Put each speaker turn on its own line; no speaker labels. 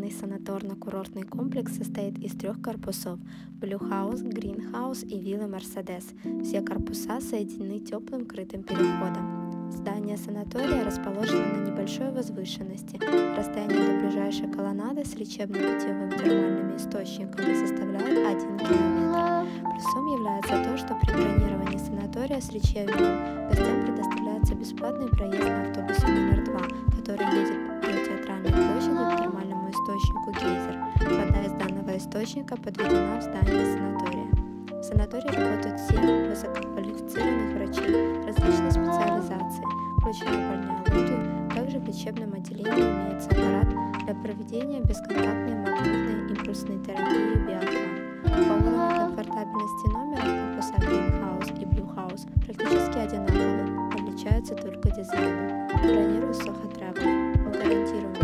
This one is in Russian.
Данный санаторно-курортный комплекс состоит из трех корпусов – Blue House, Green House и виллы Mercedes. Все корпуса соединены теплым крытым переходом. Здание санатория расположено на небольшой возвышенности. Расстояние до ближайшей колоннады с лечебным питьевым термальными источниками составляет 1 километр. Плюсом является то, что при бронировании санатория с лечебным гостям предоставляется бесплатный проезд на автобусе номер 2, который едет до Театральной площади к термальному источнику Гейзер. Вода из данного источника подведена в здание санатория. В санатории работают 7 высококвалифицированных врачей различной специализации, включая бальнеологию. Также в лечебном отделении имеется аппарат для проведения бесконтактной магнитной импульсной терапии биатлон. По уровню комфортабельности номера корпуса Green House и Blue House практически одинаковы, отличаются только дизайном. Бронирует Soho Travel. Мы гарантируем